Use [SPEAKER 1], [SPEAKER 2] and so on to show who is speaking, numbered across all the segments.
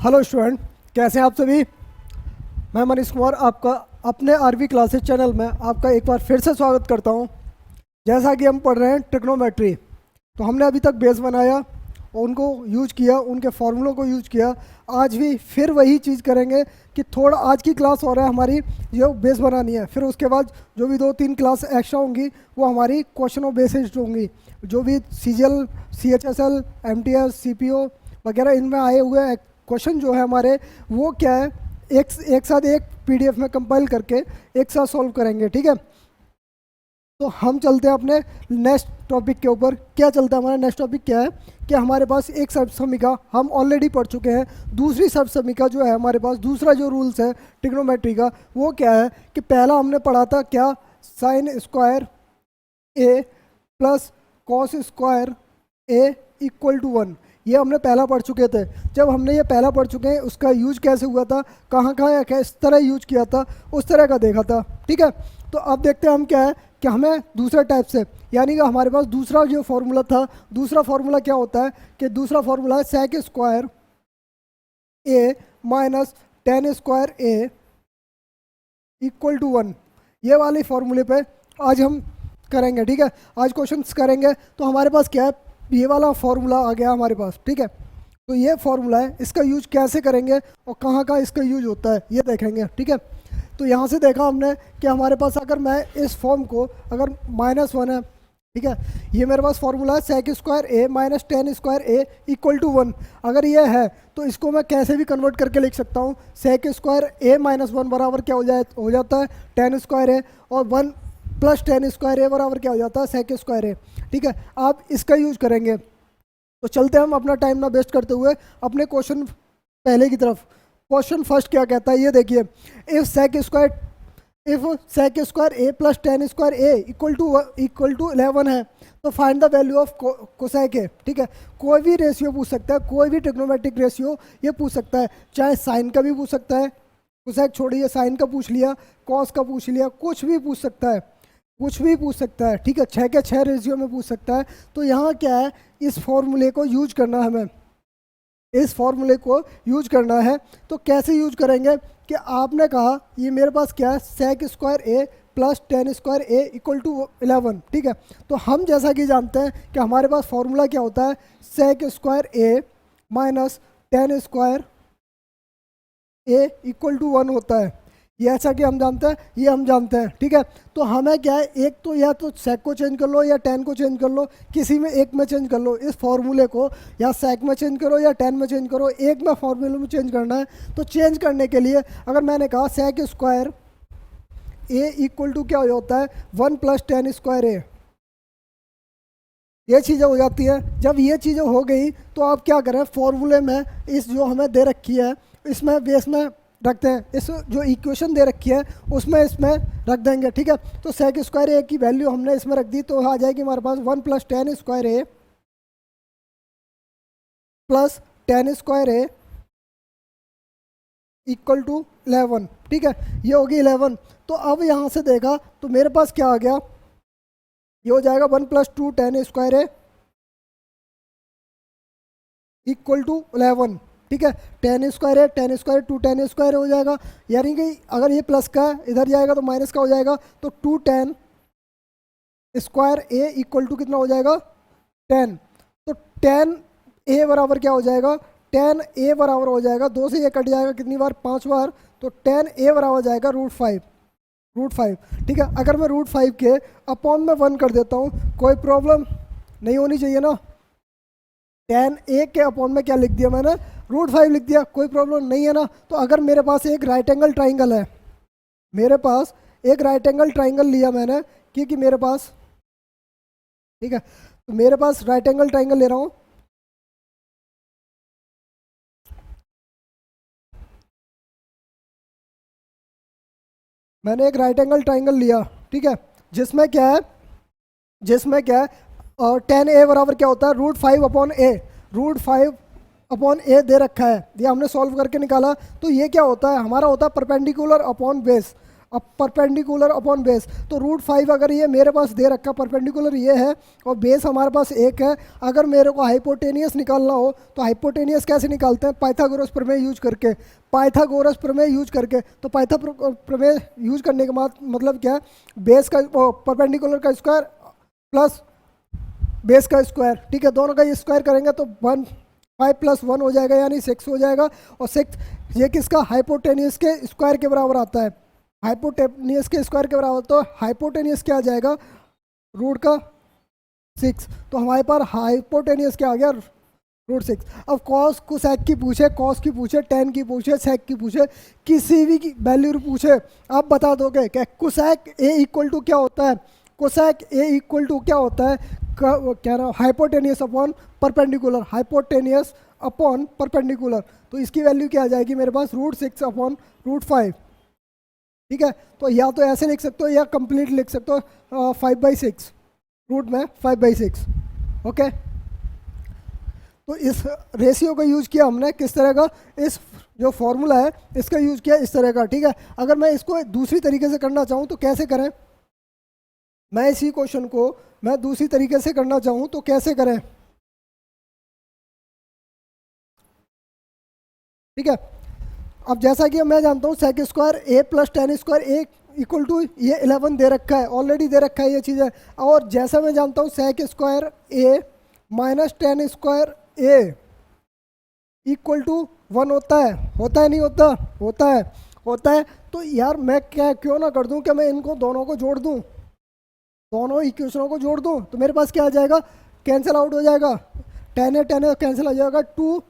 [SPEAKER 1] Hello student, कैसे हैं आप सभी। मैं मनीष कुमार आपका अपने आरवी क्लासेस चैनल में आपका एक बार फिर से स्वागत करता हूं। जैसा कि हम पढ़ रहे हैं ट्रिग्नोमेट्री, तो हमने अभी तक बेस बनाया, उनको यूज किया, उनके फॉर्मूलों को यूज किया। आज भी फिर वही चीज़ करेंगे कि थोड़ा आज की क्लास हो रहा है हमारी जो बेस बनानी है, फिर उसके बाद जो भी 2-3 क्लास एक्स्ट्रा होंगी वो हमारी क्वेश्चन बेस्ड होंगी। जो भी CGL, CHSL, MTS, CPO वगैरह इनमें आए हुए क्वेश्चन जो है हमारे, वो क्या है एक साथ एक PDF में कंपाइल करके एक साथ सॉल्व करेंगे। ठीक है, तो हम चलते हैं अपने नेक्स्ट टॉपिक के ऊपर। क्या चलता है हमारा नेक्स्ट टॉपिक क्या है कि हमारे पास एक सर्व समीका हम ऑलरेडी पढ़ चुके हैं। दूसरी सर्व समीका जो है हमारे पास, दूसरा जो रूल्स है ट्रिग्नोमेट्री का, वो क्या है कि पहला हमने पढ़ा था क्या, sine square A plus cos square A equal to 1। ये हमने पहला पढ़ चुके थे। जब हमने ये पहला पढ़ चुके हैं, उसका यूज कैसे हुआ था, कहाँ कहाँ किस तरह यूज किया था, उस तरह का देखा था। ठीक है, तो अब देखते हैं हम क्या है कि हमें दूसरे टाइप से, यानी कि हमारे पास दूसरा जो फॉर्मूला था, दूसरा फॉर्मूला क्या होता है कि दूसरा फॉर्मूला है sec square A minus tan square A equal to 1। ये वाले फॉर्मूले पे आज हम करेंगे। ठीक है, आज क्वेश्चंस करेंगे। तो हमारे पास क्या है, ये वाला फॉर्मूला आ गया हमारे पास। ठीक है, तो ये फॉर्मूला है, इसका यूज कैसे करेंगे और कहाँ कहाँ इसका यूज होता है ये देखेंगे। ठीक है, तो यहाँ से देखा हमने कि हमारे पास अगर मैं इस फॉर्म को, अगर -1 है, ठीक है, ये मेरे पास फॉर्मूला है sec square A minus tan square A equal to 1। अगर ये है तो इसको मैं कैसे भी कन्वर्ट करके लिख सकता हूँ। सेक स्क्वायर ए माइनस 1 बराबर क्या हो जाता है टेन स्क्वायर ए, और 1 प्लस टेन स्क्वायर ए बराबर क्या हो जाता है सेक स्क्वायर ए। ठीक है, आप इसका यूज करेंगे। तो चलते हैं हम अपना टाइम ना वेस्ट करते हुए अपने क्वेश्चन पहले की तरफ। क्वेश्चन फर्स्ट क्या कहता है ये देखिए, if sec square A plus tan square A equal to 11 है, तो find the value of cosec A. ठीक है, कोई भी रेशियो पूछ सकता है, कोई भी ट्रिग्नोमेट्रिक रेशियो ये पूछ सकता है, चाहे साइन का भी पूछ सकता है, कोसेक छोड़िए, साइन का पूछ लिया, कॉस का पूछ लिया, कुछ भी पूछ सकता है, कुछ भी पूछ सकता है। ठीक है, 6 के 6 रेशियो में पूछ सकता है। तो यहाँ क्या है, इस फॉर्मूले को यूज करना है, हमें इस फॉर्मूले को यूज करना है। तो कैसे यूज करेंगे कि आपने कहा ये मेरे पास क्या है, sec square A plus tan square A equal to 11। ठीक है, तो हम जैसा कि जानते हैं कि हमारे पास फॉर्मूला क्या होता है, sec square A minus tan square A equal to 1 होता है। ये ऐसा कि हम जानते हैं, ये हम जानते हैं। ठीक है, तो हमें क्या है, एक तो या तो सेक को चेंज कर लो या टेन को चेंज कर लो, किसी में एक में चेंज कर लो। इस फॉर्मूले को या सेक में चेंज करो या टेन में चेंज करो, एक में फॉर्मूले में चेंज करना है। तो चेंज करने के लिए अगर मैंने कहा sec square A equal to क्या होता है 1 प्लस टेन स्क्वायर ए, ये चीज़ें हो जाती हैं। जब ये चीज़ें हो गई तो आप क्या करें, फॉर्मूले में इस जो हमें दे रखी है इसमें बेस में रखते हैं, इस जो इक्वेशन दे रखी है उसमें इसमें रख देंगे। ठीक है, तो सेक स्क्वायर ए की वैल्यू हमने इसमें रख दी, तो आ जाएगी हमारे पास 1 plus tan square A plus tan square A equal to 11। ठीक है, ये होगी 11। तो अब यहाँ से देखा तो मेरे पास क्या आ गया, ये हो जाएगा 1 plus two tan square A equal to 11। ठीक है, टेन स्क्वायर है, tan square two tan square हो जाएगा, यानी कि अगर ये प्लस का इधर जाएगा तो माइनस का हो जाएगा, तो 2 tan square A equal to कितना हो जाएगा 10। तो 10 ए बराबर क्या हो जाएगा, 10 ए बराबर हो जाएगा, 2 से ये कट जाएगा कितनी बार, 5 बार, तो 10 ए बराबर हो जाएगा √5। ठीक है, अगर मैं √5 के अपॉन में 1 कर देता हूँ, कोई प्रॉब्लम नहीं होनी चाहिए ना। 10 ए के अपॉन में क्या लिख दिया मैंने, √5 लिख दिया, कोई प्रॉब्लम नहीं है ना। तो अगर मेरे पास एक राइट एंगल ट्राइंगल है, मेरे पास एक राइट एंगल ट्राइंगल लिया मैंने, क्योंकि मेरे पास, ठीक है, तो मेरे पास राइट एंगल ट्राइंगल ले रहा हूँ। मैंने एक राइट एंगल ट्राइंगल लिया, ठीक है, जिसमें क्या है, और 10 ए बराबर क्या होता है √5 अपॉन ए, √5 अपॉन ए दे रखा है, ये हमने सॉल्व करके निकाला। तो ये क्या होता है, हमारा होता है perpendicular upon base. Perpendicular upon base. तो √5 अगर ये मेरे पास दे रखा परपेंडिकुलर ये है और बेस हमारे पास 1 है, अगर मेरे को हाइपोटेनियस निकालना हो तो हाइपोटेनियस कैसे निकालते हैं? पाइथागोरस प्रमेय यूज करके। पाइथागोरस प्रमेय यूज करके, तो प्रमेय यूज करने के बाद मतलब क्या है? बेस का परपेंडिकुलर का स्क्वायर प्लस बेस का स्क्वायर, ठीक है, दोनों का ये स्क्वायर करेंगे तो 5 + 1 हो जाएगा यानी 6 हो जाएगा। और 6 ये किसका? हाइपोटेनियस के स्क्वायर के बराबर आता है। हाइपोटेनियस के स्क्वायर के बराबर, तो हाइपोटेनियस क्या आ जाएगा? √6। तो हमारे पास हाइपोटेनियस क्या आ गया? √6। अब कॉस कोसेक की पूछे, कॉस की पूछे, टेन की पूछे, सेक की पूछे, किसी भी की वैल्यू पूछे, आप बता दोगे क्या कोसेक ए इक्वल टू क्या होता है? कोसेक ए इक्वल टू क्या होता है? क्या रहा? Hypotenuse upon perpendicular, hypotenuse upon perpendicular. तो इसकी वैल्यू क्या आ जाएगी मेरे पास? √6 अपॉन √5, ठीक है। तो या तो ऐसे लिख सकते हो या कंप्लीट लिख सकते हो 5/6, रूट में 5/6, ओके। तो इस रेशियो का यूज़ किया हमने किस तरह का? इस जो फॉर्मूला है इसका यूज़ किया इस तरह का, ठीक है। अगर मैं इसको दूसरी तरीके से करना चाहूँ तो कैसे करें? मैं इसी क्वेश्चन को मैं दूसरी तरीके से करना चाहूँ तो कैसे करें? ठीक है। अब जैसा कि मैं जानता हूँ sec square A plus tan square A equal to ये 11 दे रखा है, ऑलरेडी दे रखा है ये चीज़ है। और जैसा मैं जानता हूँ sec square A minus tan square A equal to 1 होता है नहीं होता? होता है। तो यार मैं क्या क्यों ना कर दूं कि मैं इनको दोनों को जोड़ दूं, दोनों इक्वेशनों को जोड़ दूं, तो मेरे पास क्या आ जाएगा? कैंसिल आउट हो जाएगा, टेन है कैंसिल आ जाएगा 2।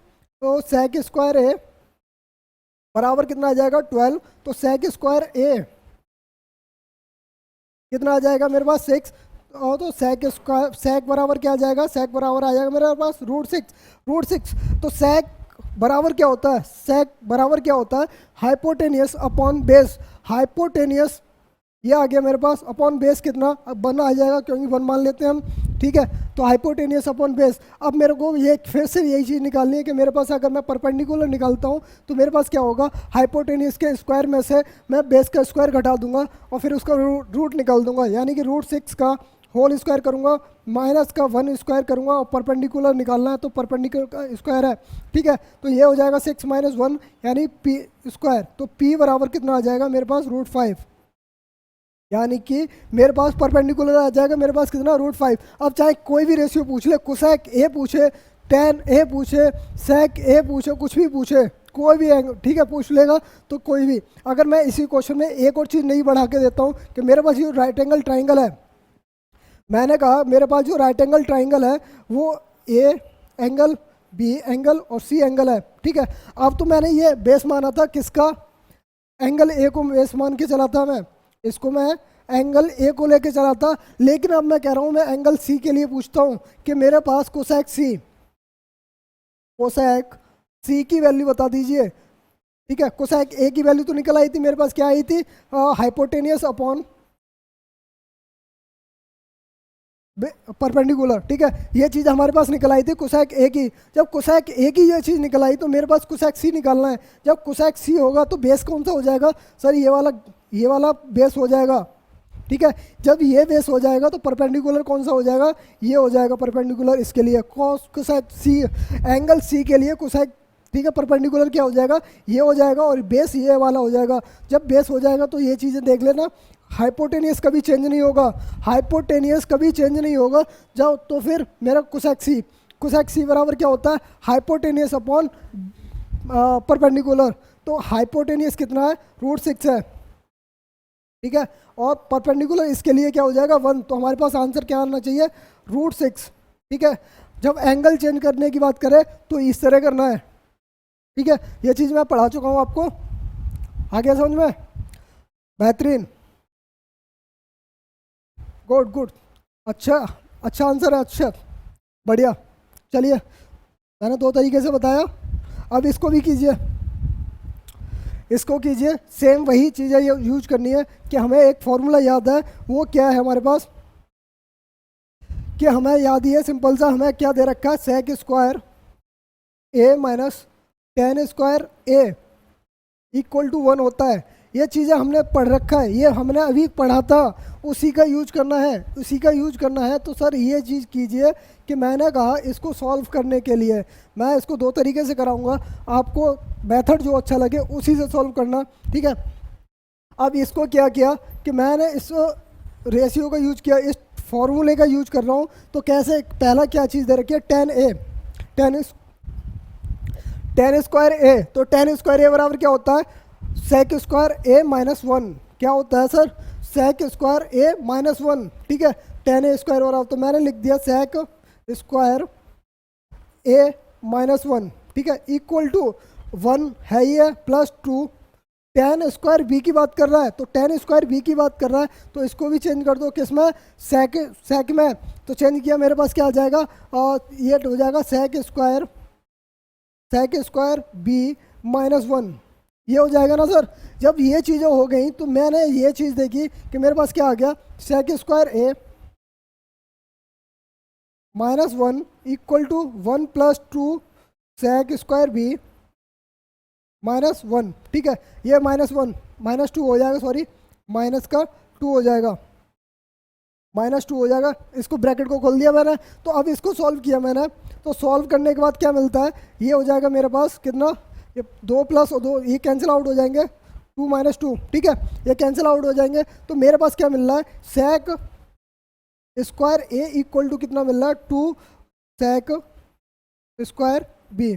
[SPEAKER 1] तो सेक स्क्वायर ए बराबर कितना आ जाएगा? 12। तो सेक स्क्वायर ए कितना आ जाएगा मेरे पास? 6। और तो सेक स्क्वायर सेक बराबर क्या आ जाएगा? सेक बराबर आ जाएगा मेरे पास √6। तो सेक बराबर क्या होता है? सेक बराबर क्या होता है? Hypotenuse upon base. हाइपोटेनियस ये आ गया मेरे पास, अपॉन बेस कितना? अब 1 आ जाएगा क्योंकि 1 मान लेते हैं हम, ठीक है। तो हाइपोटेनियस अपॉन बेस। अब मेरे को ये फिर से यही चीज़ निकालनी है कि मेरे पास अगर मैं परपेंडिकुलर निकालता हूँ तो मेरे पास क्या होगा? हाइपोटेनियस के स्क्वायर में से मैं बेस का स्क्वायर घटा दूंगा और फिर उसका रूट निकाल दूंगा, यानी कि √6 का होल स्क्वायर करूंगा, माइनस का 1 स्क्वायर करूंगा और परपेंडिकुलर निकालना है तो परपेंडिकुलर का स्क्वायर है, ठीक है। तो ये हो जाएगा 6 - 1 यानी p स्क्वायर। तो p बराबर कितना आ जाएगा मेरे पास? √5, यानी कि मेरे पास परपेंडिकुलर आ जाएगा मेरे पास कितना? √5। अब चाहे कोई भी रेशियो पूछ ले, कोसेक ए पूछे, टेन ए पूछे, सेक ए पूछे, कुछ भी पूछे, कोई भी एंगल, ठीक है, पूछ लेगा तो कोई भी। अगर मैं इसी क्वेश्चन में एक और चीज़ नहीं बढ़ा के देता हूँ कि मेरे पास ये राइट एंगल ट्राइंगल है, मैंने कहा मेरे पास जो राइट एंगल ट्राइंगल है वो ए एंगल, बी एंगल और सी एंगल है, ठीक है। अब तो मैंने ये बेस माना था किसका? एंगल ए को बेस मान के चला था मैं, इसको मैं एंगल ए को लेके चला था। लेकिन अब मैं कह रहा हूँ मैं एंगल सी के लिए पूछता हूँ कि मेरे पास कोसेक सी की वैल्यू बता दीजिए, ठीक है। कोसेक ए की वैल्यू तो निकल आई थी मेरे पास, क्या आई थी? हाइपोटेनियस अपॉन परपेंडिकुलर, ठीक है। ये चीज़ हमारे पास निकल आई थी कोसेक ए की। जब कोसेक ए की ये चीज़ निकल आई तो मेरे पास कोसेक सी निकालना है। जब कोसेक सी होगा तो बेस कौन सा हो जाएगा? सर ये वाला बेस हो जाएगा, ठीक है। जब ये बेस हो जाएगा तो परपेंडिकुलर कौन सा हो जाएगा? ये हो जाएगा परपेंडिकुलर इसके लिए कोसेक सी, एंगल सी के लिए कोसेक, ठीक है। परपेंडिकुलर क्या हो जाएगा? ये हो जाएगा और बेस ये वाला हो जाएगा। जब बेस हो जाएगा तो ये चीज़ें देख लेना, हाइपोटेनियस कभी चेंज नहीं होगा, हाइपोटेनियस कभी चेंज नहीं होगा। जाओ तो फिर मेरा कोसेक सी बराबर क्या होता है? Hypotenuse upon perpendicular. तो हाइपोटेनियस कितना है? √6 है, ठीक है। और परपेंडिकुलर इसके लिए क्या हो जाएगा? 1। तो हमारे पास आंसर क्या आना चाहिए? √6, ठीक है। जब एंगल चेंज करने की बात करें तो इस तरह करना है, ठीक है। ये चीज़ मैं पढ़ा चुका हूँ आपको, आ गया समझ में? बेहतरीन, गुड, अच्छा आंसर है, अच्छा बढ़िया। चलिए मैंने 2 तरीके से बताया, अब इसको भी कीजिए, इसको कीजिए। सेम वही चीज़ें यूज करनी है कि हमें एक फॉर्मूला याद है, वो क्या है हमारे पास? कि हमें याद ही है सिंपल सा, हमें क्या दे रखा है? Sec square A minus tan square A equal to 1 होता है, ये चीज़ें हमने पढ़ रखा है, ये हमने अभी पढ़ा था, उसी का यूज करना है, उसी का यूज करना है। तो सर ये चीज़ कीजिए कि मैंने कहा इसको सॉल्व करने के लिए मैं इसको दो तरीके से कराऊंगा, आपको मेथड जो अच्छा लगे उसी से सॉल्व करना, ठीक है। अब इसको क्या किया कि मैंने इस रेशियो का यूज किया, इस फॉर्मूले का यूज कर रहा हूँ। तो कैसे, पहला क्या चीज़ दे रखी है, 10a, 10 स्क्वायर ए। तो 10 स्क्वायर ए बराबर क्या होता है, sec square A minus one. क्या होता है sir, sec square A minus one, ठीक है। 10 स्क्वायर बराबर, तो मैंने लिख दिया सेक स्क्वायर ए माइनस वन, ठीक है, इक्वल टू 1 है ही है प्लस 2। 10 स्क्वायर बी की बात कर रहा है, तो 10 स्क्वायर बी की बात कर रहा है, तो इसको भी चेंज कर दो किस में, सेक में। तो चेंज किया, मेरे पास क्या आ जाएगा, और ये हो जाएगा sec square B minus one. ये हो जाएगा ना सर। जब ये चीज़ें हो गई तो मैंने ये चीज़ देखी कि मेरे पास क्या आ गया, sec square A minus one equal to 1 plus 2 sec square B minus one, ठीक है। ये माइनस टू हो जाएगा, सॉरी माइनस का 2 हो जाएगा, माइनस 2 हो जाएगा। इसको ब्रैकेट को खोल दिया मैंने। तो अब इसको सॉल्व किया मैंने, तो सॉल्व करने के बाद क्या मिलता है, ये हो जाएगा मेरे पास कितना, ये 2 प्लस 2 ये कैंसिल आउट हो जाएंगे, 2 माइनस 2, ठीक है, ये कैंसिल आउट हो जाएंगे। तो मेरे पास क्या मिल रहा है, sec square A equal to कितना मिल रहा है, 2 सेक स्क्वायर बी,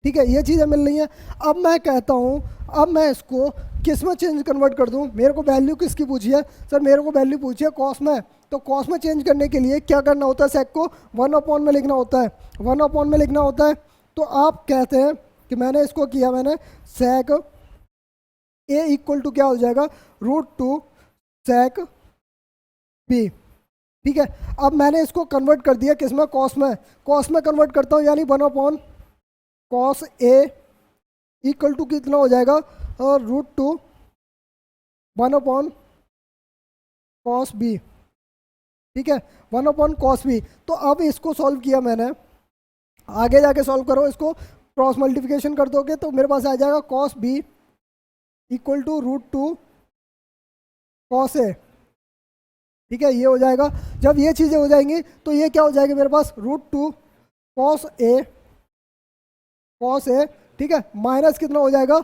[SPEAKER 1] ठीक है। ये चीज़ें मिल रही हैं। अब मैं कहता हूँ, अब मैं इसको किस में चेंज कन्वर्ट कर दूँ। मेरे को वैल्यू किसकी पूछी है सर, मेरे को वैल्यू पूछी है कॉस में। तो कॉस में चेंज करने के लिए क्या करना होता है, सेक को 1/, में लिखना होता है, 1/, में लिखना होता है। तो आप कहते हैं कि मैंने इसको किया, मैंने सेक ए इक्वल टू क्या हो जाएगा, √2 सेक बी, ठीक है। अब मैंने इसको कन्वर्ट कर दिया किस में, कॉस में। कॉस में कन्वर्ट करता हूँ, यानी 1/, कॉस ए इक्वल टू कितना हो जाएगा, और √2 1/, कॉस बी, ठीक है, 1/, कॉस बी। तो अब इसको सॉल्व किया मैंने, आगे जाके सॉल्व करो, इसको क्रॉस मल्टीप्लिकेशन कर दोगे तो मेरे पास आ जाएगा cos B equal to √2 cos A, ठीक है। ये हो जाएगा। जब ये चीज़ें हो जाएंगी तो ये क्या हो जाएगा मेरे पास, √2 कॉस ए, ठीक है, माइनस कितना हो जाएगा,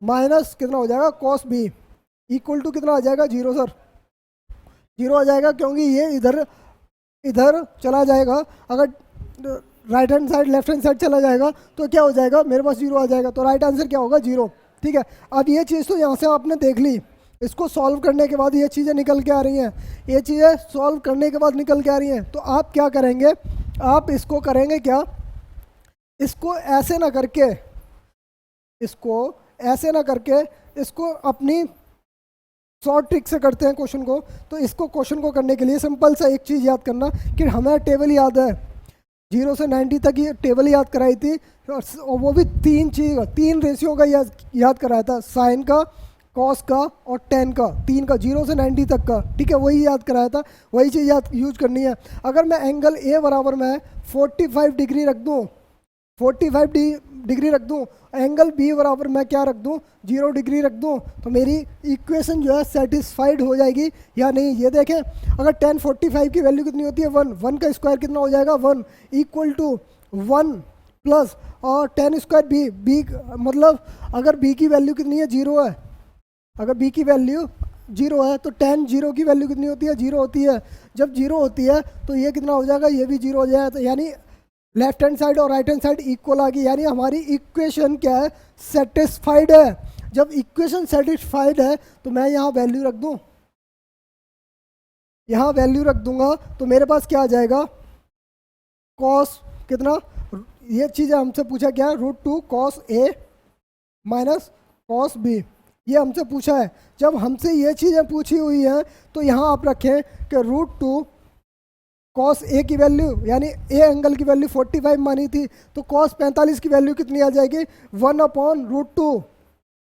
[SPEAKER 1] माइनस कितना हो जाएगा, कॉस बी इक्वल टू कितना आ जाएगा, 0 सर, 0 आ जाएगा, क्योंकि ये इधर चला जाएगा। अगर right hand side left hand side चला जाएगा तो क्या हो जाएगा, मेरे पास 0 आ जाएगा। तो राइट आंसर क्या होगा, 0, ठीक है। अब ये चीज़ तो यहाँ से आपने देख ली, इसको सॉल्व करने के बाद ये चीज़ें निकल के आ रही हैं, ये चीज़ें सॉल्व करने के बाद निकल के आ रही हैं। तो आप क्या करेंगे, आप इसको करेंगे क्या, इसको ऐसे ना करके, इसको अपनी शॉर्ट ट्रिक से करते हैं क्वेश्चन को। तो इसको क्वेश्चन को करने के लिए सिंपल सा एक चीज़ याद करना कि हमें टेबल याद है, 0 से 90 तक ये टेबल याद कराई थी, और वो भी 3 रेशियो का याद कराया था, साइन का, कॉस का और टेन का, 3 का, 0 से 90 तक का, ठीक है, वही याद कराया था, वही चीज़ याद यूज करनी है। अगर मैं एंगल ए बराबर में 45 डिग्री रख दूँ, 45 डिग्री रख दूँ, एंगल बी बराबर मैं क्या रख दूँ, 0 डिग्री रख दूँ, तो मेरी इक्वेशन जो है सेटिस्फाइड हो जाएगी या नहीं, ये देखें। अगर 1045 की वैल्यू कितनी होती है, 1 का स्क्वायर कितना हो जाएगा, 1 इक्वल टू 1 प्लस और 10 स्क्वायर बी मतलब अगर बी की वैल्यू कितनी है, 0 है, अगर बी की वैल्यू 0 है तो 10 0 की वैल्यू कितनी होती है, 0 होती है। जब 0 होती है तो ये कितना हो जाएगा, ये भी 0 हो जाएगा। तो यानी लेफ्ट हैंड साइड और राइट हैंड साइड इक्वल आ गई, यानी हमारी इक्वेशन क्या है, सेटिस्फाइड है। जब इक्वेशन सेटिस्फाइड है तो मैं यहाँ वैल्यू रख दूँ, यहाँ वैल्यू रख दूंगा तो मेरे पास क्या आ जाएगा, कॉस कितना, ये चीज़ हमसे पूछा क्या, √2 कॉस ए माइनस कॉस बी, ये हमसे पूछा है। जब हमसे ये चीज़ें पूछी हुई हैं तो यहाँ आप रखें कि √2 कॉस ए की वैल्यू, यानी ए एंगल की वैल्यू 45 मानी थी, तो कॉस 45 की वैल्यू कितनी आ जाएगी, 1/√2,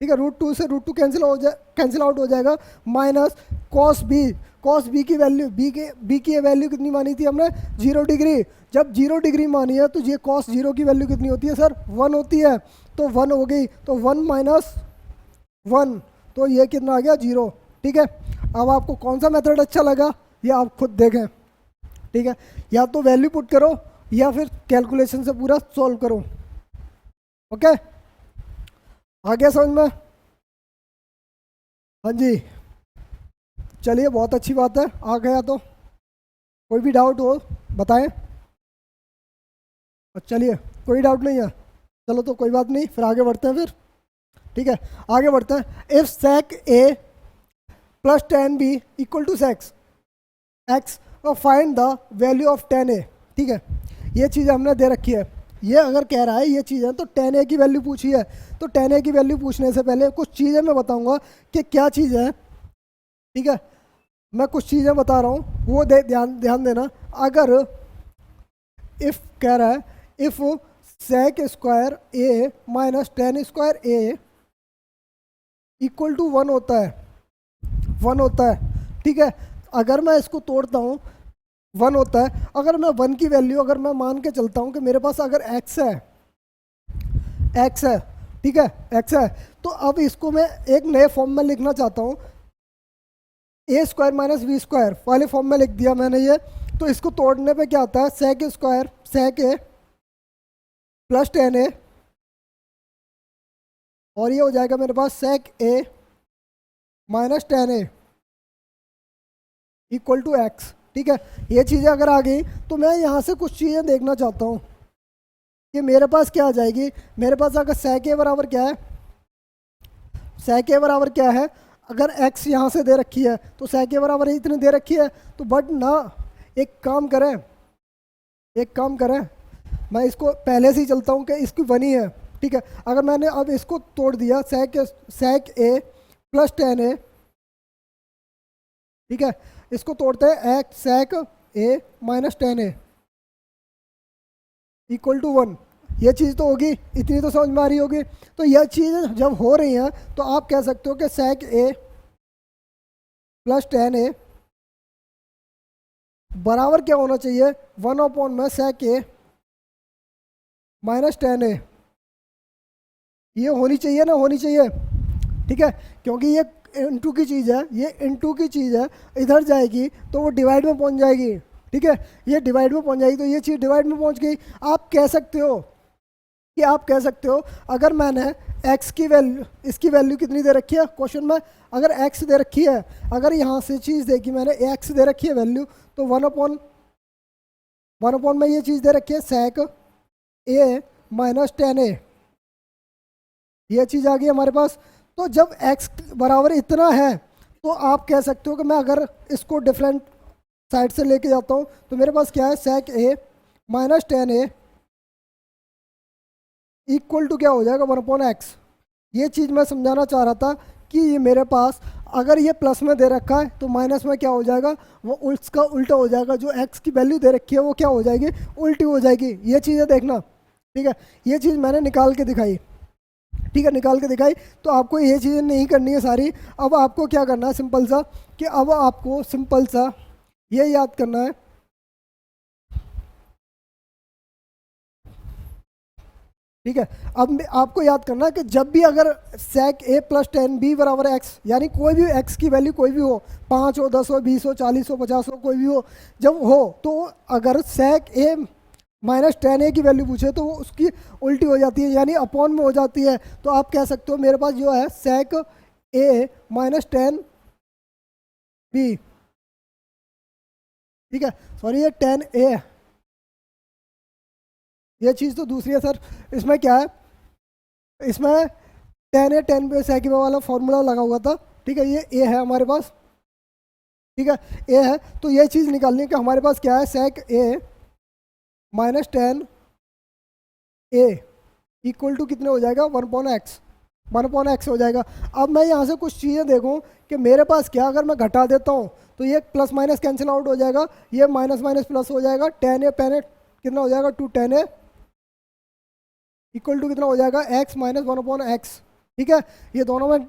[SPEAKER 1] ठीक है, √2 से √2 कैंसिल आउट हो जाएगा, माइनस कॉस बी की वैल्यू, बी की वैल्यू कितनी मानी थी हमने, 0 डिग्री। जब 0 डिग्री मानी है तो ये कॉस 0 की वैल्यू कितनी होती है सर, 1 होती है, तो 1 हो गई, तो 1 - 1, तो ये कितना आ गया 0। ठीक है, अब आपको कौन सा मेथड अच्छा लगा ये आप खुद देखें। ठीक है, या तो वैल्यू पुट करो या फिर कैलकुलेशन से पूरा सॉल्व करो। ओके, आ गया समझ में? हाँ जी, चलिए बहुत अच्छी बात है, आ गया तो। कोई भी डाउट हो बताएं। चलिए, कोई डाउट नहीं है, चलो तो कोई बात नहीं, फिर आगे बढ़ते हैं फिर। ठीक है, आगे बढ़ते हैं। If sec a plus tan b equal to sec x और find the value of tan a। ठीक है, ये चीज़ हमने दे रखी है। ये अगर कह रहा है ये चीज़ है तो tan a की वैल्यू पूछी है, तो tan a की वैल्यू पूछने से पहले कुछ चीज़ें मैं बताऊंगा कि क्या चीज़ है। ठीक है, मैं कुछ चीज़ें बता रहा हूँ, वो ध्यान ध्यान देना। अगर इफ़ कह रहा है if sec square a minus tan square a equal to 1 होता है, 1 होता है। ठीक है, अगर मैं इसको तोड़ता हूँ 1 होता है। अगर मैं 1 की वैल्यू अगर मैं मान के चलता हूँ कि मेरे पास अगर x है, x है, ठीक है, x है, तो अब इसको मैं एक नए फॉर्म में लिखना चाहता हूँ, ए स्क्वायर माइनस बी स्क्वायर वाले फॉर्म में लिख दिया मैंने ये। तो इसको तोड़ने पे क्या आता है, sec square sec a plus tan a, और ये हो जाएगा मेरे पास sec a minus tan a equal to x. ठीक है, ये चीज़ें अगर आ गई तो मैं यहाँ से कुछ चीज़ें देखना चाहता हूँ कि मेरे पास क्या आ जाएगी। मेरे पास अगर sec a बराबर क्या है, sec a बराबर क्या है, अगर x यहाँ से दे रखी है तो sec a बराबर इतनी दे रखी है। तो बट ना, एक काम करें, एक काम करें, मैं इसको पहले से ही चलता हूँ कि इसकी 1 ही है। ठीक है, अगर मैंने अब इसको तोड़ दिया sec a plus tan a, ठीक है, इसको तोड़ते हैं x sec a minus tan a equal to 1। ये चीज़ तो होगी, इतनी तो समझ में आ रही होगी। तो यह चीज़ जब हो रही हैं तो आप कह सकते हो कि sec a plus tan a बराबर क्या होना चाहिए, 1 अपॉन में sec a minus tan a। ये होनी चाहिए ना, होनी चाहिए। ठीक है, क्योंकि ये इनटू की चीज़ है, ये इनटू की चीज़ है, इधर जाएगी तो वो डिवाइड में पहुंच जाएगी। ठीक है, ये डिवाइड में पहुंच जाएगी, तो ये चीज़ डिवाइड में पहुंच गई। आप कह सकते हो कि आप कह सकते हो अगर मैंने x की वैल्यू, इसकी वैल्यू कितनी दे रखी है क्वेश्चन में, अगर x दे रखी है, अगर यहाँ से चीज़ देखी मैंने x दे रखी है वैल्यू, तो 1 अपॉन में ये चीज़ दे रखी है sec a minus tan a, ये चीज़ आ गई हमारे पास। तो जब x बराबर इतना है तो आप कह सकते हो कि मैं अगर इसको डिफरेंट साइड से लेके जाता हूँ तो मेरे पास क्या है, sec a minus tan a equal to क्या हो जाएगा, 1 अपॉन एक्स। ये चीज़ मैं समझाना चाह रहा था कि ये मेरे पास अगर ये प्लस में दे रखा है तो माइनस में क्या हो जाएगा, वो उसका उल्टा हो जाएगा। जो x की वैल्यू दे रखी है वो क्या हो जाएगी, उल्टी हो जाएगी। ये चीज़ें देखना। ठीक है, ये चीज़ मैंने निकाल के दिखाई। ठीक है, निकाल के दिखाई। तो आपको ये चीज़ें नहीं करनी है सारी। अब आपको क्या करना है, सिंपल सा, कि अब आपको सिंपल सा ये याद करना है, ठीक है। अब आपको याद करना है कि जब भी अगर sec a plus tan b बराबर x, यानी कोई भी x की वैल्यू कोई भी हो, 5 हो, 10 हो, 20 हो, 40 हो, 50 हो, कोई भी हो, जब हो तो अगर sec a minus tan a की वैल्यू पूछे तो वो उसकी उल्टी हो जाती है, यानी अपॉन में हो जाती है। तो आप कह सकते हो मेरे पास जो है sec a minus tan b, ठीक है, सॉरी ये tan a है, ये चीज़ तो दूसरी है सर। इसमें क्या है, इसमें tan a tan b sec a वाला फॉर्मूला लगा हुआ था। ठीक है, ये a है हमारे पास, ठीक है, a है। तो ये चीज़ निकालनी है कि हमारे पास क्या है, sec a minus tan a equal to कितने हो जाएगा, 1 अपॉन एक्स, 1 अपॉन एक्स हो जाएगा। अब मैं यहाँ से कुछ चीज़ें देखूँ कि मेरे पास क्या, अगर मैं घटा देता हूँ तो ये प्लस माइनस कैंसिल आउट हो जाएगा, ये माइनस माइनस प्लस हो जाएगा, tan a tan a कितना हो जाएगा, 2 tan a इक्वल टू कितना हो जाएगा, x माइनस 1 अपॉन एक्स। ठीक है, ये दोनों में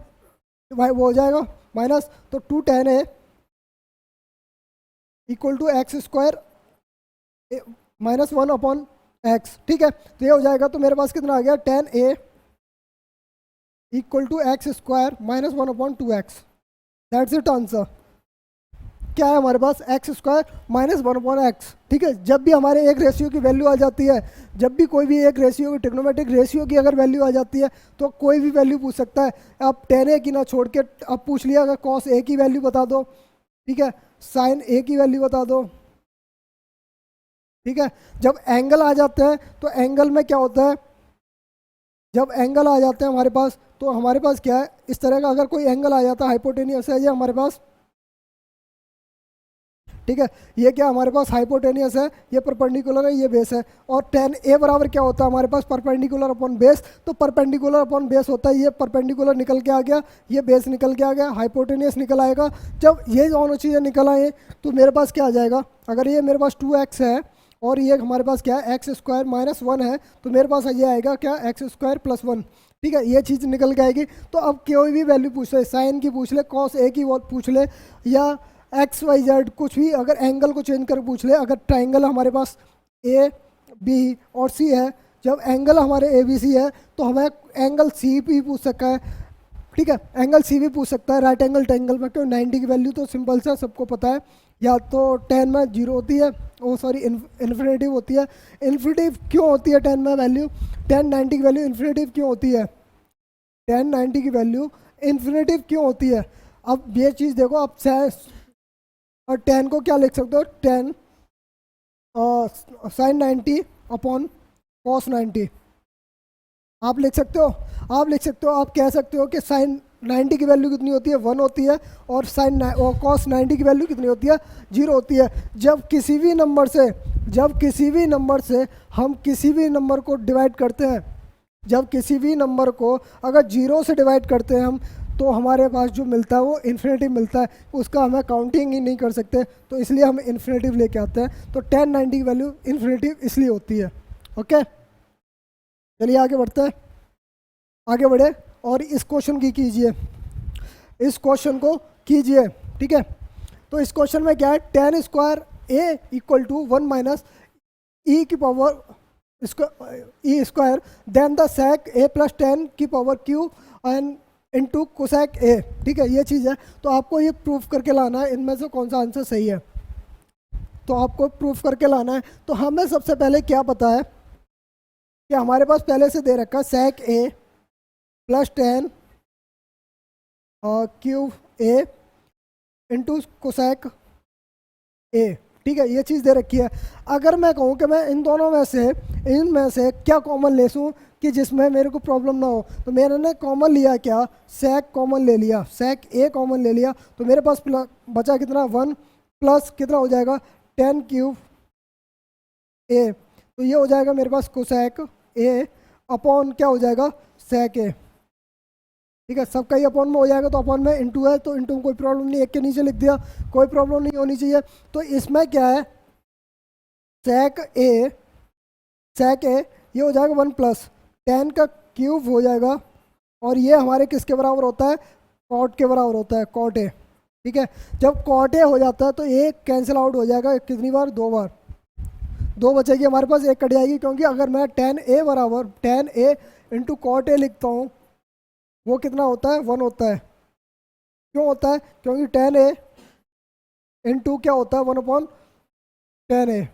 [SPEAKER 1] वो हो जाएगा माइनस, तो 2 tan a equal to x square minus 1 upon x. ठीक है, तो ये हो जाएगा। तो मेरे पास कितना आ गया, tan a equal to x square minus 1/2x। That's it answer. क्या है हमारे पास? X square minus 1/x। ठीक है, जब भी हमारे एक रेशियो की वैल्यू आ जाती है, जब भी कोई भी एक रेशियो की ट्रिग्नोमेट्रिक रेशियो की अगर वैल्यू आ जाती है तो कोई भी वैल्यू पूछ सकता है। अब tan a की ना छोड़ के अब पूछ लिया अगर cos a की वैल्यू बता दो, ठीक है, sin a की वैल्यू बता दो। ठीक है, जब एंगल आ जाते हैं तो एंगल में क्या होता है, जब एंगल आ जाते हैं हमारे पास तो हमारे पास क्या है, इस तरह का अगर कोई एंगल आ जाता है हाइपोटेनियस है ये हमारे पास। ठीक है, ये क्या हमारे पास हाइपोटेनियस है, ये परपेंडिकुलर है, ये बेस है। और tan a बराबर क्या होता है हमारे पास? Perpendicular upon base. तो परपेंडिकुलर अपॉन बेस होता है, ये परपेंडिकुलर निकल के आ गया, ये बेस निकल के आ गया, हाइपोटेनियस निकल आएगा। जब ये दोनों चीज़ें निकल आए तो मेरे पास क्या आ जाएगा? अगर ये मेरे पास 2x है और ये हमारे पास क्या है, एक्स स्क्वायर माइनस 1 है, तो मेरे पास ये आएगा क्या, एक्स स्क्वायर प्लस 1। ठीक है, ये चीज़ निकल के आएगी। तो अब कोई भी वैल्यू पूछ ले, साइन की पूछ ले, कॉस ए की पूछ ले, या एक्स वाई जेड कुछ भी, अगर एंगल को चेंज कर पूछ ले, अगर ट्राइंगल हमारे पास ए बी और सी है, जब एंगल हमारे ए बी सी है तो हमें एंगल सी भी पूछ सकता है। ठीक है, एंगल सी भी पूछ सकता है राइट एंगल ट्राइंगल में, क्यों 90 की वैल्यू तो सिंपल सा सबको पता है, या तो 10 में 0 होती है, ओ सॉरी इन्फिनेटिव होती है। इन्फिनेटिव क्यों होती है 10 में वैल्यू? 1090 की वैल्यू इन्फिनेटिव क्यों होती है? 1090 की वैल्यू इन्फिनेटिव क्यों होती है? अब ये चीज़ देखो, आप और 10 को क्या लिख सकते हो, 10 साइन 90 अपॉन कॉस 90 आप लिख सकते हो। आप लिख सकते हो, आप कह सकते हो कि साइन 90 की वैल्यू कितनी होती है, 1 होती है, और साइन और कॉस 90 की वैल्यू कितनी होती है, 0 होती है। जब किसी भी नंबर से हम किसी भी नंबर को डिवाइड करते हैं, जब किसी भी नंबर को अगर 0 से डिवाइड करते हैं हम, तो हमारे पास जो मिलता है वो इन्फिनेटिव मिलता है, उसका हमें काउंटिंग ही नहीं कर सकते, तो इसलिए हम इन्फिनेटिव लेके आते हैं। तो 1090 की वैल्यू इन्फिनेटिव इसलिए होती है। ओके, चलिए आगे बढ़ते हैं, आगे बढ़े और इस क्वेश्चन की कीजिए, इस क्वेश्चन को कीजिए। ठीक है, तो इस क्वेश्चन में क्या है, tan square a equal to 1 minus E की power E square then the sec a plus 10 की power q and into cosec a। ठीक है, ये चीज़ है, तो आपको ये प्रूफ करके लाना है इनमें से कौन सा आंसर सही है, तो आपको प्रूफ करके लाना है। तो हमें सबसे पहले क्या पता है कि हमारे पास पहले से दे रखा है सेक a plus 10 cube a into cosec a। ठीक है, ये चीज़ दे रखी है। अगर मैं कहूँ कि मैं इन दोनों में से, इनमें से क्या कॉमन ले लूँ कि जिसमें मेरे को प्रॉब्लम ना हो, तो मैंने ने कॉमन लिया क्या, सेक कॉमन ले लिया, सेक ए कॉमन ले लिया, तो मेरे पास बचा कितना, 1 प्लस कितना हो जाएगा, 10 क्यूब ए, तो ये हो जाएगा मेरे पास कोसेक ए अपॉन क्या हो जाएगा, सेक ए। ठीक है, सबका ही अपॉन में हो जाएगा, तो अपॉन में इंटू है, तो इंटू में कोई प्रॉब्लम नहीं, एक के नीचे लिख दिया, कोई प्रॉब्लम नहीं होनी चाहिए। तो इसमें क्या है, सेक ए ये हो जाएगा 1 प्लस 10 का क्यूब हो जाएगा, और ये हमारे किसके बराबर होता है, कॉट के बराबर होता है, कॉट ए। ठीक है, जब कॉट ए हो जाता है तो एक कैंसिल आउट हो जाएगा, कितनी बार, 2 बार, 2 बचेगी हमारे पास, एक कट जाएगी, क्योंकि अगर मैं tan a बराबर tan a into cot A लिखता हूँ, वो कितना होता है, 1 होता है। क्यों होता है, क्योंकि tan a इंटू क्या होता है, 1/tan a,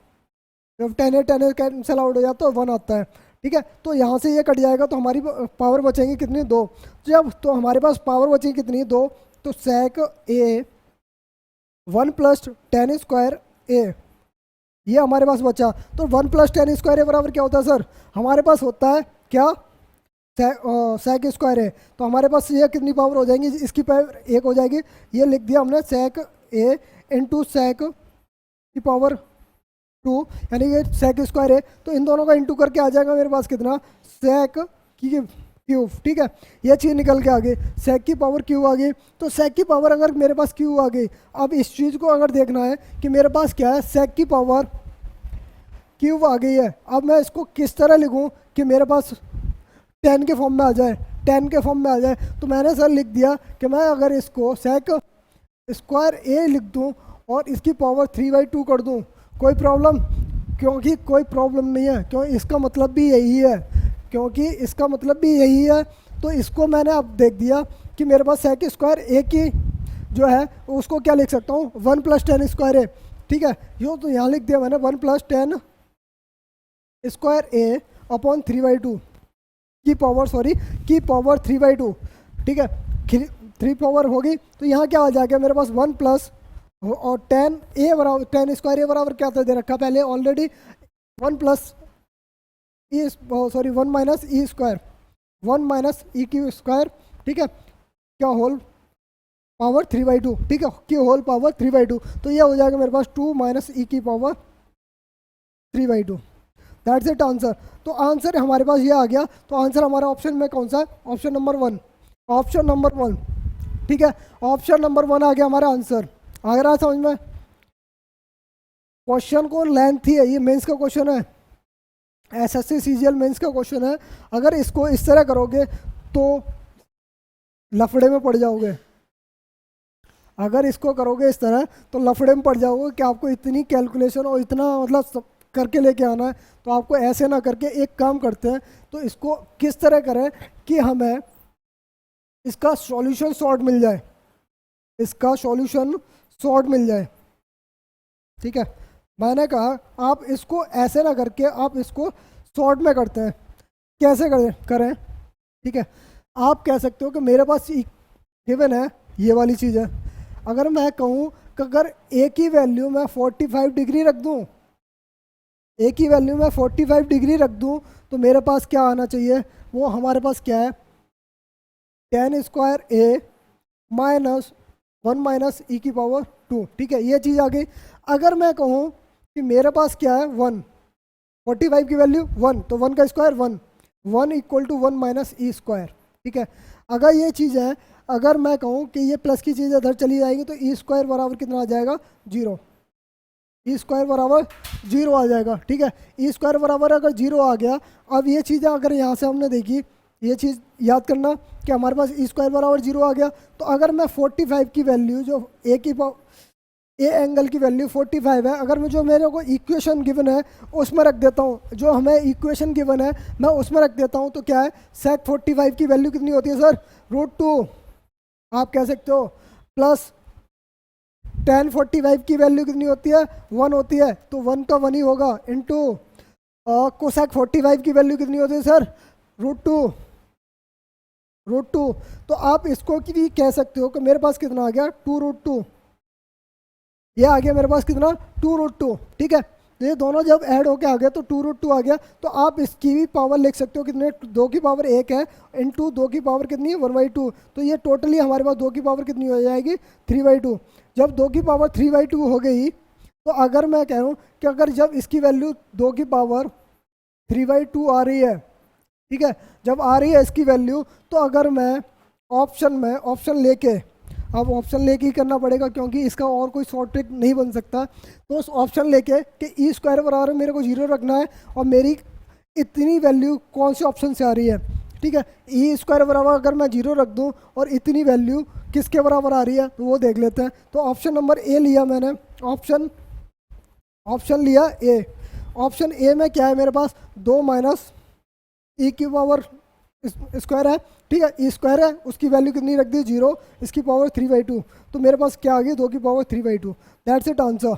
[SPEAKER 1] जब tan a कैंसिल आउट हो जाता है तो 1 आता है। ठीक है, तो यहाँ से ये कट जाएगा, तो हमारी पावर बचेंगी कितनी, 2। जब तो हमारे पास पावर बचेगी कितनी, 2, तो सेक ए 1 प्लस tan स्क्वायर ए, ये हमारे पास बचा। तो 1 प्लस tan स्क्वायर ए बराबर क्या होता है सर, हमारे पास होता है क्या, सेक स्क्वायर है, तो हमारे पास ये कितनी पावर हो जाएंगी, इसकी पावर 1 हो जाएगी, ये लिख दिया हमने सेक ए इंटू सेक की पावर 2, यानी ये सेक स्क्वायर है, तो इन दोनों का इंटू करके आ जाएगा मेरे पास कितना, सेक की क्यूब। ठीक है, ये चीज़ निकल के आ गई, सेक की पावर क्यूब आ गई। तो सेक की पावर अगर मेरे पास क्यूब आ गई, अब इस चीज़ को अगर देखना है कि मेरे पास क्या है, सेक की पावर क्यूब आ गई है, अब मैं इसको किस तरह लिखूं कि मेरे पास 10 के फॉर्म में आ जाए, 10 के फॉर्म में आ जाए। तो मैंने सर लिख दिया कि मैं अगर इसको सेक स्क्वायर ए लिख दूं और इसकी पावर 3/2 कर दूं, कोई प्रॉब्लम, क्योंकि कोई प्रॉब्लम नहीं है, क्यों, इसका मतलब भी यही है, क्योंकि इसका मतलब भी यही है। तो इसको मैंने अब देख दिया कि मेरे पास सेक स्क्वायर ए की जो है उसको क्या लिख सकता हूँ, 1 + 10 स्क्वायर ए, ठीक है। यो तो यहाँ लिख दिया मैंने 1 + 10 स्क्वायर ए अपॉन 3/2 की पावर 3/2, ठीक है। 3 पावर होगी तो यहाँ क्या आ जाएगा मेरे पास 1 प्लस और 10 ए बराबर 10 स्क्वायर ए बराबर क्या था दे रखा पहले ऑलरेडी 1 प्लस ई 1 minus E square 1 minus E की स्क्वायर, ठीक है, क्या होल पावर 3/2, ठीक है, की होल पावर 3/2। तो ये हो जाएगा मेरे पास 2 माइनस ई की पावर 3/2। That's it answer. तो आंसर हमारे पास ये आ गया। तो आंसर हमारा ऑप्शन में कौन सा है, ऑप्शन नंबर 1, ऑप्शन नंबर 1, ठीक है, ऑप्शन नंबर 1 आ गया हमारा आंसर। आ रहा है समझ में? क्वेश्चन को लेंथ ही है, ये मेंस का क्वेश्चन है, एसएससी सीजीएल मेंस का क्वेश्चन है। अगर इसको इस तरह करोगे तो लफड़े में पड़ जाओगे, अगर इसको करोगे इस तरह तो लफड़े में पड़ जाओगे कि आपको इतनी कैलकुलेशन और इतना मतलब सब करके लेके आना है। तो आपको ऐसे ना करके एक काम करते हैं, तो इसको किस तरह करें कि हमें इसका सॉल्यूशन शॉर्ट मिल जाए, इसका सॉल्यूशन शॉर्ट मिल जाए, ठीक है। मैंने कहा आप इसको ऐसे ना करके आप इसको शॉर्ट में करते हैं। कैसे करें, ठीक है। आप कह सकते हो कि मेरे पास गिवन है ये वाली चीज़ है। अगर मैं कहूँ कि अगर ए की वैल्यू मैं 45 डिग्री रख दूँ, ए की वैल्यू मैं 45 डिग्री रख दूँ, तो मेरे पास क्या आना चाहिए, वो हमारे पास क्या है 10 square A minus 1 minus E की पावर 2, ठीक है, ये चीज़ आ गई। अगर मैं कहूँ कि मेरे पास क्या है 1, 45 की वैल्यू 1, तो 1 का स्क्वायर 1, 1 = 1 माइनस ई स्क्वायर, ठीक है। अगर ये चीज़ है, अगर मैं कहूँ कि ये प्लस की चीज़ इधर चली जाएगी तो ई स्क्वायर बराबर कितना आ जाएगा 0, ई स्क्वायर बराबर 0 आ जाएगा, ठीक है। ई स्क्वायर बराबर अगर 0 आ गया, अब ये चीज़ें अगर यहाँ से हमने देखी, ये चीज़ याद करना कि हमारे पास ई स्क्वायर बराबर 0 आ गया। तो अगर मैं 45 की वैल्यू जो ए एंगल की वैल्यू 45 है, अगर मैं जो मेरे को इक्वेशन गिवन है उसमें रख देता हूँ, जो हमें इक्वेशन गिवन है मैं उसमें रख देता हूँ, तो क्या है सेक 45 की वैल्यू कितनी होती है सर, √2 आप कह सकते हो, प्लस tan 45 की वैल्यू कितनी होती है 1 होती है, तो 1 का 1 ही होगा, इंटू कोसेक 45 की वैल्यू कितनी होती है सर √2। तो आप इसको भी कह सकते हो कि मेरे पास कितना आ गया 2√2, ये आ गया मेरे पास कितना 2√2, ठीक है। तो ये दोनों जब ऐड होके आ गया तो 2√2 आ गया। तो आप इसकी भी पावर लिख सकते हो कितने, 2 की पावर 1 है, इंटू 2 की पावर कितनी है 1/2। तो ये टोटली हमारे पास 2 की पावर कितनी हो जाएगी 3/2। जब 2 की पावर 3/2 हो गई, तो अगर मैं कह रहा हूँ कि अगर जब इसकी वैल्यू 2 की पावर 3/2 आ रही है, ठीक है, जब आ रही है इसकी वैल्यू, तो अगर मैं ऑप्शन लेके, अब ऑप्शन लेके ही करना पड़ेगा क्योंकि इसका और कोई शॉर्ट ट्रिक नहीं बन सकता। तो उस ऑप्शन लेके कि ई स्क्वायर बराबर मेरे को 0 रखना है और मेरी इतनी वैल्यू कौन से ऑप्शन से आ रही है, ठीक है। ई स्क्वायर बराबर अगर मैं 0 रख दूं और इतनी वैल्यू किसके बराबर आ रही है तो वो देख लेते हैं। तो ऑप्शन नंबर ए लिया मैंने, ऑप्शन लिया ए। ऑप्शन ए में क्या है मेरे पास 2 माइनस ई की पावर स्क्वायर है, ठीक है, ई स्क्वायर है, उसकी वैल्यू कितनी रख दी 0, इसकी पावर 3/2। तो मेरे पास क्या आ गई 2 की पावर 3/2। That's it answer.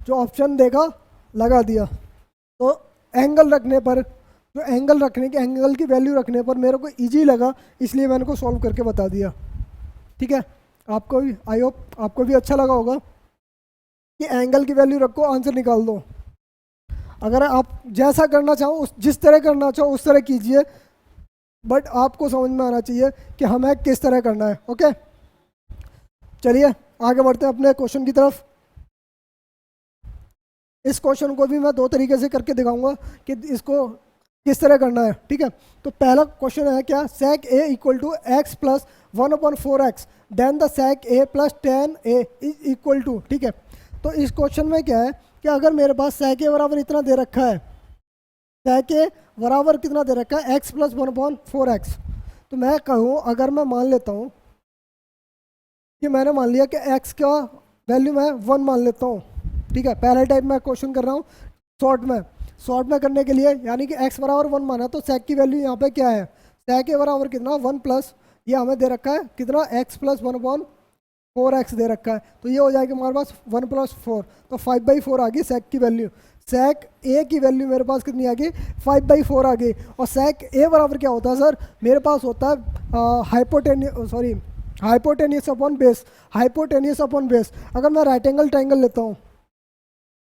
[SPEAKER 1] जो ऑप्शन देखा लगा दिया। तो एंगल रखने पर, जो एंगल की वैल्यू रखने पर मेरे को इजी लगा, इसलिए मैंने को सॉल्व करके बता दिया, ठीक है। आपको भी, आई होप आपको भी अच्छा लगा होगा कि एंगल की वैल्यू रखो आंसर निकाल दो। अगर आप जैसा करना चाहो जिस तरह करना चाहो उस तरह कीजिए, बट आपको समझ में आना चाहिए कि हमें किस तरह करना है। ओके, चलिए आगे बढ़ते हैं अपने क्वेश्चन की तरफ। इस क्वेश्चन को भी मैं 2 तरीके से करके दिखाऊंगा कि इसको किस तरह करना है, ठीक है। तो पहला क्वेश्चन है क्या, sec A = x + 1/4x, then the sec A + tan a = ठीक है। तो इस क्वेश्चन में क्या है कि अगर मेरे पास सेक ए बराबर इतना दे रखा है, सेक ए बराबर कितना दे रखा है x + 1/4x, तो मैं कहूँ, अगर मैं मान लेता हूँ कि मैंने मान लिया कि x का वैल्यू मैं 1 मान लेता हूँ, ठीक है। पहले टाइप में क्वेश्चन कर रहा हूँ शॉर्ट में करने के लिए, यानी कि x बराबर 1 माना, तो सेक की वैल्यू यहाँ पे क्या है sec a बराबर कितना 1 प्लस ये हमें दे रखा है कितना x प्लस 1/4x दे रखा है, तो ये हो जाएगा हमारे पास 1 प्लस 4, तो 5/4 आ गई sec की वैल्यू। sec a की वैल्यू मेरे पास कितनी आ गई 5/4 आ गई। और sec a बराबर क्या होता है सर, मेरे पास होता है hypotenuse upon base. Hypotenuse upon base, अगर मैं राइट एंगल ट्राइंगल लेता हूँ,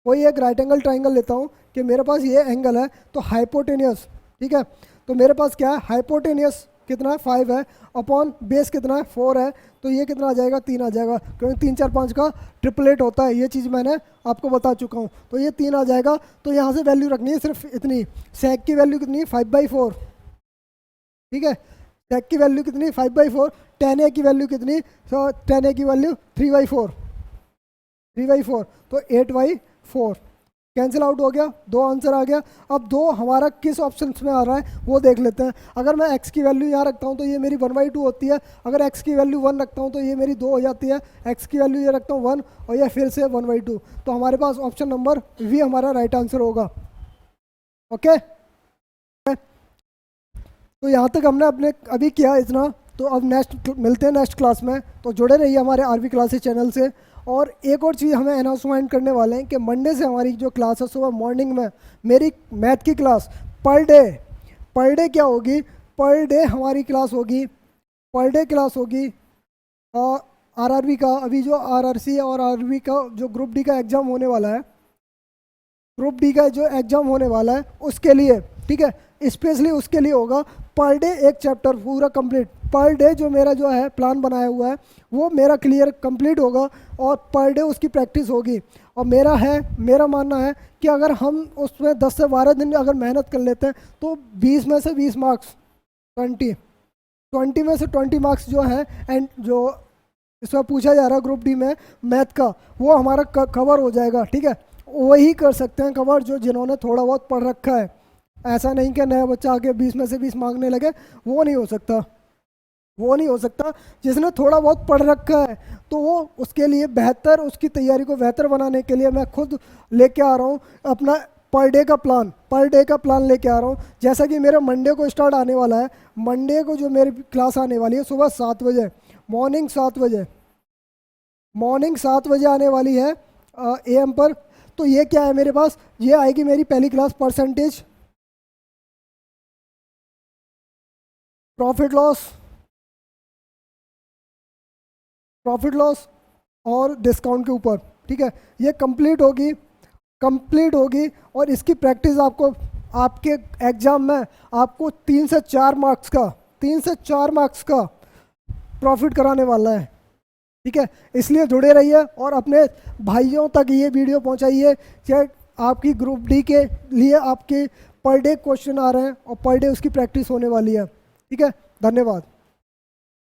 [SPEAKER 1] कोई एक राइट एंगल ट्राइंगल लेता हूँ कि मेरे पास ये एंगल है तो हाइपोटेनियस, ठीक है, तो मेरे पास क्या है हाइपोटेनियस कितना है 5 है अपॉन बेस कितना है 4 है, तो ये कितना आ जाएगा 3 आ जाएगा, क्योंकि 3 4 5 का ट्रिपलेट होता है, ये चीज़ मैंने आपको बता चुका हूँ, तो ये 3 आ जाएगा। तो यहाँ से वैल्यू रखनी है सिर्फ इतनी, सेक की वैल्यू कितनी 5/4, ठीक है, सेक की वैल्यू कितनी 5/4, tan a की वैल्यू कितनी, तो tan a की वैल्यू 3/4, तो 8/4 कैंसिल आउट हो गया, दो आंसर आ गया। अब दो हमारा किस ऑप्शन में आ रहा है वो देख लेते हैं। अगर मैं x की वैल्यू यहाँ रखता हूँ तो ये मेरी 1/2 होती है, अगर x की वैल्यू 1 रखता हूँ तो ये मेरी 2 हो जाती है, x की वैल्यू ये रखता हूँ 1 और ये फिर से 1/2, तो हमारे पास ऑप्शन नंबर वी हमारा राइट आंसर होगा। ओके, तो यहाँ तक हमने अपने अभी किया इतना, तो अब नेक्स्ट मिलते हैं नेक्स्ट क्लास में, तो जुड़े रहिए हमारे आरवी क्लासेस चैनल से। और एक और चीज़ हमें अनाउंसमेंट करने वाले हैं कि मंडे से हमारी जो क्लास है सुबह मॉर्निंग में मेरी मैथ की क्लास पर डे क्या होगी, पर डे हमारी क्लास होगी, पर डे क्लास होगी आरआरबी का, अभी जो आरआरसी और आरआरबी का जो ग्रुप डी का एग्ज़ाम होने वाला है, ग्रुप डी का जो एग्ज़ाम होने वाला है उसके लिए, ठीक है, स्पेशली उसके लिए होगा पर डे एक चैप्टर पूरा कंप्लीट। पर डे जो मेरा जो है प्लान बनाया हुआ है वो मेरा क्लियर कंप्लीट होगा और पर डे उसकी प्रैक्टिस होगी। और मेरा मानना है कि अगर हम उसमें 10 से 12 दिन अगर मेहनत कर लेते हैं तो 20 में से 20 मार्क्स 20 में से 20 मार्क्स जो है एंड जो इसमें पूछा जा रहा है ग्रुप डी में मैथ का वो हमारा कवर हो जाएगा, ठीक है। वही कर सकते हैं कवर जो जिन्होंने थोड़ा बहुत पढ़ रखा है, ऐसा नहीं कि नया बच्चा आके 20 में से 20 मांगने लगे, वो नहीं हो सकता, वो नहीं हो सकता। जिसने थोड़ा बहुत पढ़ रखा है तो वो उसके लिए बेहतर, उसकी तैयारी को बेहतर बनाने के लिए मैं खुद लेके आ रहा हूँ अपना पर डे का प्लान लेके आ रहा हूँ। जैसा कि मेरा मंडे को स्टार्ट आने वाला है, मंडे को जो मेरी क्लास आने वाली है सुबह 7 बजे, मॉर्निंग 7 बजे आने वाली है AM पर। तो ये क्या है मेरे पास, ये आएगी मेरी पहली क्लास परसेंटेज प्रॉफिट लॉस और डिस्काउंट के ऊपर, ठीक है। ये कंप्लीट होगी और इसकी प्रैक्टिस आपको आपके एग्जाम में आपको 3 से 4 मार्क्स का प्रॉफिट कराने वाला है, ठीक है। इसलिए जुड़े रहिए और अपने भाइयों तक ये वीडियो पहुंचाइए कि आपकी ग्रुप डी के लिए आपके पर डे क्वेश्चन आ रहे हैं और पर डे उसकी प्रैक्टिस होने वाली है, ठीक है। धन्यवाद।